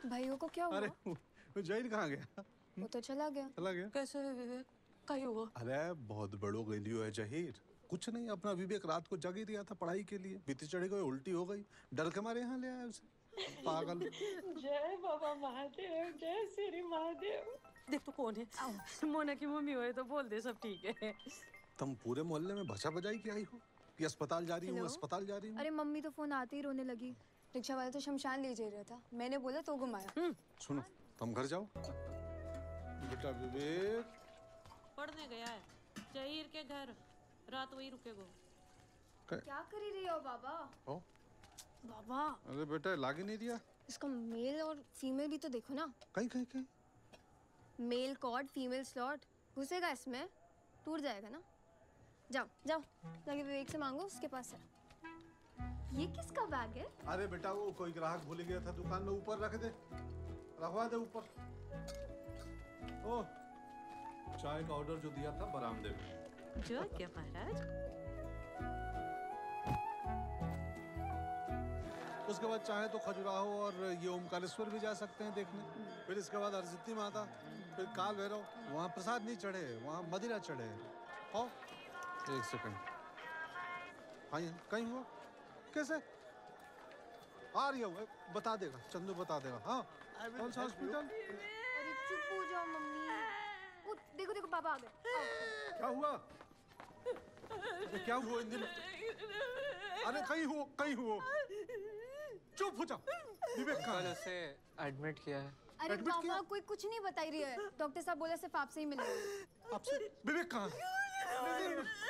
भाइयों को क्या हुआ? अरे वो जैन कहाँ गया? वो तो चला गया। चला गया? कैसे विवेक? क्या हुआ? अरे बहुत बड़ो गलियो है जहीर। कुछ नहीं, अपना विवेक रात को जग ही दिया था पढ़ाई के लिए, बीती चढ़ी गई, उल्टी हो गई, डर के मारे यहाँ ले आया उसे। पागल। जय बाबा महादेव, जय श्री महादेव। देख तो कौन है? मोना की मम्मी हो तो बोल दे सब ठीक है। तुम पूरे मोहल्ले में भचा बजाई की आई हो कि अस्पताल जा रही हूँ, अस्पताल जा रही हूँ। अरे मम्मी तो फोन आते ही रोने लगी। रिक्शा वाला तो शमशान ले जा रहा था, मैंने बोला तो घुमाया। सुनो, तुम घर जाओ। बेटा विवेक पढ़ने गया है जहीर के घर, रात वही रुकेगो। क्या कर रही हो बाबा? ओ? बाबा अरे बेटा लागे नहीं दिया। इसका मेल और फीमेल भी तो देखो ना। कहीं कहीं कहीं मेल कॉर्ड फीमेल स्लॉट घुसेगा इसमें, टूट जाएगा ना। जाओ जाओ जाके विवेक से मांगो, उसके पास है। ये किसका बैग है? अरे बेटा वो कोई ग्राहक भूल गया था दुकान में, ऊपर रख दे, रखवा दे ऊपर। ओ चाय का ऑर्डर जो दिया था बरामदे में। जो क्या महाराज? उसके बाद चाहे तो खजुराहो और ये ओमकारेश्वर भी जा सकते हैं देखने। फिर इसके बाद हरसिद्धि माता, फिर काल भैरव। वहाँ प्रसाद नहीं चढ़े, वहाँ मदिरा चढ़े। आओ एक सेकंड। हाँ कहीं हुआ कैसे? आ रही है, बता देगा, चंदू बता देगा। हाँ कौन सा हॉस्पिटल? अरे चुप हो जाओ मम्मी। वो देखो देखो पापा आ गए। क्या हुआ? क्या हुआ इन दिनों? अरे कहीं हो। चुप हो जाओ। विवेक कहाँ है? उसे एडमिट किया है। अरे पापा कोई कुछ नहीं बता रही है, डॉक्टर साहब बोला सिर्फ आपसे ही मिलना। आपसे? विवेक कहाँ है?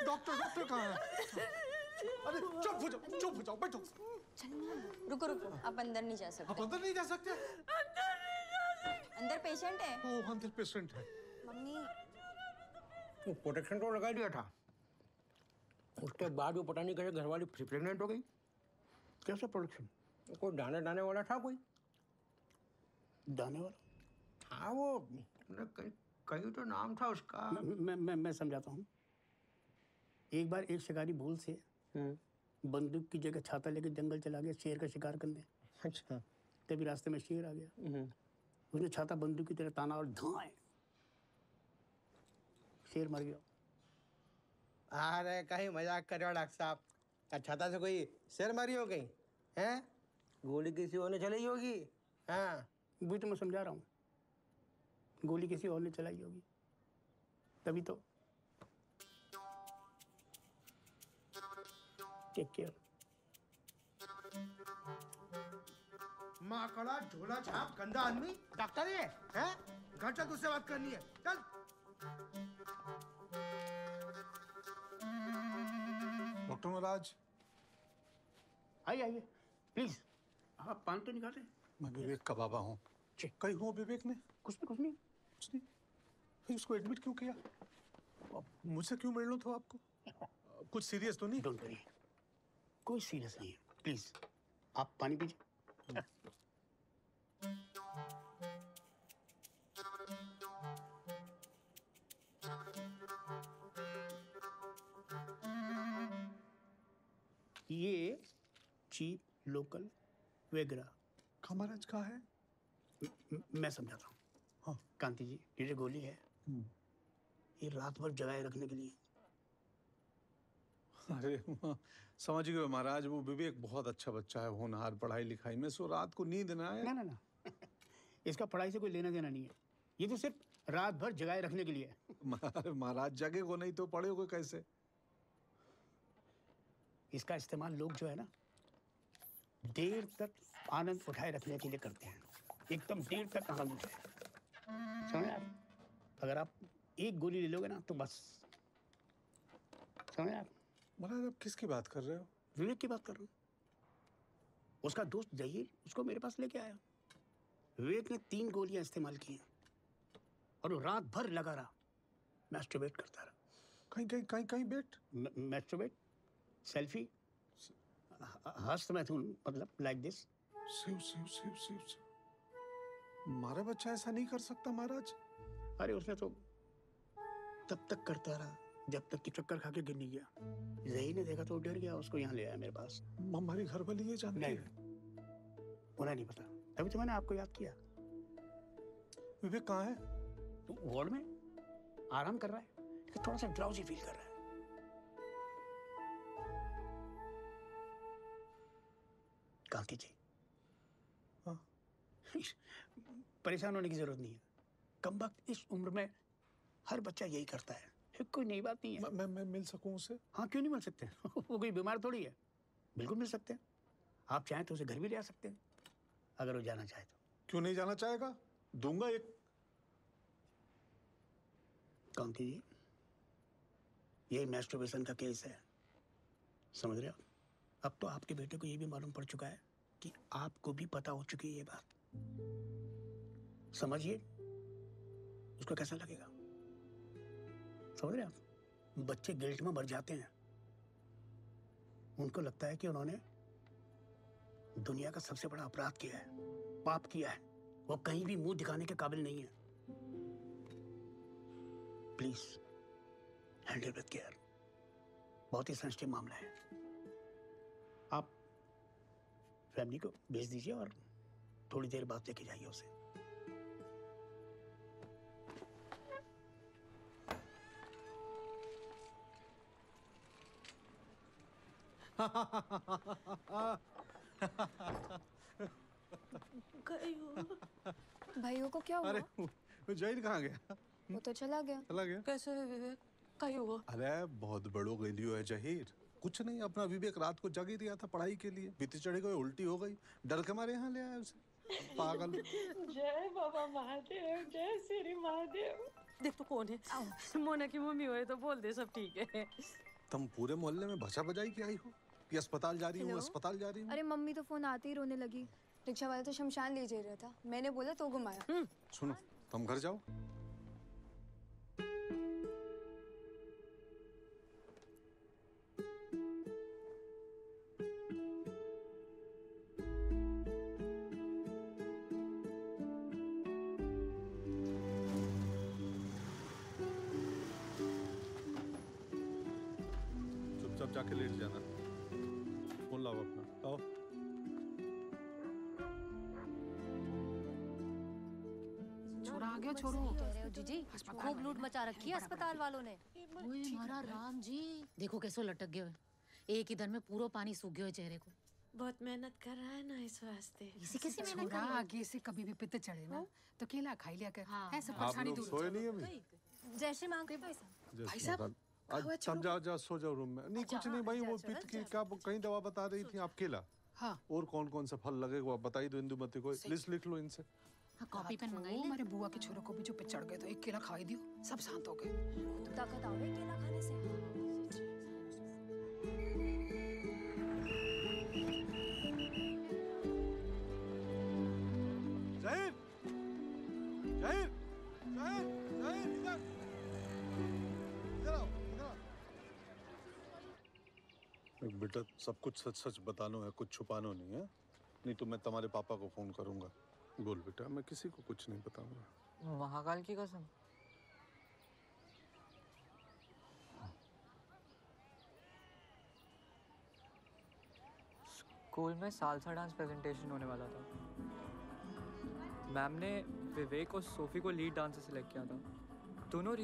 डॉक्टर कहाँ है? अरे चुप हो जाओ, बैठो। रुको रुको, आप अंदर नहीं जा सकते। आप अंदर नहीं जा सकते? अंदर पेशेंट है। ओह अंदर पेशेंट है। मम्मी वो प्रोटेक्शन तो लगा दिया था, उसके बाद वो पता नहीं कैसे घरवाली प्रेग्नेंट हो गई। कैसा प्रोटेक्शन? कोई दाने वाला था, कोई दाने वाला। हाँ वो कहीं तो नाम था उसका। मैं समझाता हूँ। एक बार एक शिकारी भूल से बंदूक की जगह छाता लेकर जंगल चला गया शेर का शिकार करने। अच्छा। तभी रास्ते में शेर आ गया, उसने छाता बंदूक की तरह ताना और धाए, शेर मर गया। अरे कहीं मजाक कर रहे हो डॉक्टर साहब? छाता से कोई शेर मारी हो गई हैं? गोली किसी और ने चलाई होगी। हाँ वही तो मैं समझा रहा हूँ, गोली किसी और ने चलाई होगी, तभी तो। Take care. माँ कड़ा झोला छाप गंदा आदमी डॉक्टर है हैं? घर चल, तुझसे बात करनी है, चल। डॉक्टर महाराज आइए प्लीज। आप पान तो निकालें। मैं विवेक का बाबा हूँ। कहीं हुआ विवेक ने? कुछ नहीं। फिर उसको एडमिट क्यों किया? मुझसे क्यों मिलना था आपको? कुछ सीरियस तो नहीं? डोंट वरी, कोई सीरियस नहीं है। प्लीज आप पानी पीजिए। ये चीप लोकल वेगरा का महाराज कहाँ है? मैं समझाता हूँ। हाँ कांति जी, ये गोली है, ये रात भर जगाए रखने के लिए। अरे समझ गए महाराज, वो विवेक बहुत अच्छा बच्चा है, होनहार, पढ़ाई लिखाई में, सो रात को नींद ना आए। ना इसका पढ़ाई से कोई लेना देना नहीं है, ये तो सिर्फ रात भर जगाए रखने के लिए है। महाराज जगे को नहीं तो पढ़े को कैसे? इसका इस्तेमाल लोग जो है ना देर तक आनंद उठाए रखने के लिए करते हैं, एकदम देर तक आनंद उठाए। समझे आप? अगर आप एक गोली ले लोगे ना तो बस। समझे आप? महाराज आप किसकी बात कर रहे हो? विवेक की बात कर रहा हूँ। उसका दोस्त जहीर उसको मेरे पास लेके आया। विवेक ने 3 गोलियां इस्तेमाल की हैं और वो रात भर लगा रहा, मैस्टरबेट करता रहा। कहीं बेट मैस्टरबेट, सेल्फी, हस्तमैथुन, मतलब लाइक दिस। शिव हमारा बच्चा ऐसा नहीं कर सकता महाराज। अरे उसने तो तब तक करता रहा जब तक कि चक्कर खा के गिर नहीं गया। जही ने देखा तो डर गया, उसको यहाँ ले आया मेरे पास। हमारी घर वाली ये जानती नहीं, है? उन्हें नहीं पता, तभी तो मैंने आपको याद किया। विवेक कहाँ है? तो वार्ड में आराम कर रहा है, लेकिन थोड़ा सा ड्राउजी फील कर रहा है। कांति जी, हाँ? परेशान होने की जरूरत नहीं है। कम वक्त इस उम्र में हर बच्चा यही करता है, कोई नई बात नहीं है। मैं मिल सकूं उससे? हाँ, क्यों नहीं मिल सकते? वो कोई बीमार थोड़ी है, बिल्कुल मिल सकते हैं। आप चाहें तो उसे घर भी ले आ सकते हैं, अगर वो जाना चाहे तो। क्यों नहीं जाना चाहेगा? दूंगा एक। कांति जी, ये मैस्टरबेशन का केस है, समझ रहे हो? अब तो आपके बेटे को ये भी मालूम पड़ चुका है कि आपको भी पता हो चुकी है ये बात। समझिए, उसको कैसा लगेगा? समझ रहे हैं आप? बच्चे गिल्ट में मर जाते हैं। उनको लगता है कि उन्होंने दुनिया का सबसे बड़ा अपराध किया है, पाप किया है। वो कहीं भी मुंह दिखाने के काबिल नहीं है। प्लीज हैंडल विद केयर, बहुत ही सेंसिटिव मामला है। आप फैमिली को भेज दीजिए और थोड़ी देर बाद लेके जाइए उसे। भाइयों को क्या हुआ? अरे वो जहीर कहाँ गया? वो तो चला गया। चला गया? कैसे है विवेक? कहीं हुआ? अरे बहुत बड़ो गलियो है जहीर। कुछ नहीं, अपना विवेक रात को जग ही दिया था पढ़ाई के लिए, बीती चढ़ी गई, उल्टी हो गई, डर के मारे यहाँ ले आया उसे। पागल। जय बाबा महादेव, जय श्री महादेव। देख तो कौन है? मोना की मम्मी हो तो बोल दे सब ठीक है। तुम पूरे मोहल्ले में भचा बजाई के आई हो कि अस्पताल जा रही हूँ, हेलो? अस्पताल जा रही हूँ। अरे मम्मी तो फोन आते ही रोने लगी। रिक्शा वाला तो शमशान ले जा रहा था, मैंने बोला तो घुमाया। सुनो, तुम घर जाओ। चुपचाप जाके लेट जाना। फोन लाओ अपना, आओ। छोरा आ गया छोरो। जीजी खूब लूट मचा रखी है अस्पताल वालों ने। ओए मारा राम जी, देखो कैसो लटक गयो है। एक ही दिन में पूरा पानी सूख गयो है चेहरे को। बहुत मेहनत कर रहा है ना इस वास्ते। इसी कैसे मेहनत छोरा कर आगे से कभी भी पित्त चढ़े ना तो केला खाई लिया कर। हाँ। ऐसा आप परेशानी लोग दूर सोए नहीं अभी? जय श्री मां भाई साहब। भाई साहब, आज तुम जाओ जाओ सो जाओ रूम में। नहीं कुछ नहीं भाई, वो पित्त की क्या कहीं दवा बता रही थी आप? केला हाँ और कौन कौन सा फल लगेगा बताई दो इंदुमती को, लिस्ट लिख लो इनसे। हाँ, कॉपी पेन मंगाई वो ले। हमारे बुआ के छोरों को भी जो पित्त चढ़ गए तो एक केला खाई दियो, सब शांत हो गए। ताकत आवे केला खाने से। जाहिर, जाहिर, जाहिर, जाहिर, इधर, इधर आओ, इधर आओ। बेटा सब कुछ सच सच बतानो है, कुछ छुपानो नहीं है, नहीं तो मैं तुम्हारे पापा को फोन करूंगा। बोल बेटा, मैं किसी को कुछ नहीं बताऊंगा। महाकाल की कसम। स्कूल में सालसा डांस प्रेजेंटेशन होने वाला था। मैम ने विवेक और सोफी को लीड डांसर सेलेक्ट किया था। दोनों